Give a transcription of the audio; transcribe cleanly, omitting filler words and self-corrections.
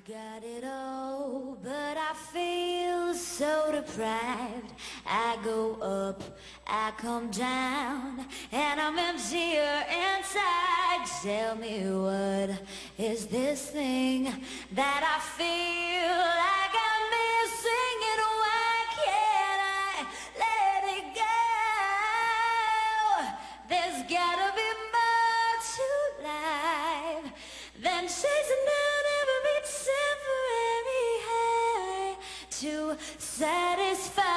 Got it all, but I feel so deprived. I go up, I come down, and I'm emptier inside. Tell me, what is this thing that I feel like I'm missing, and why can't I let it go? There's gotta be more to life than chasing down every temporary high to satisfy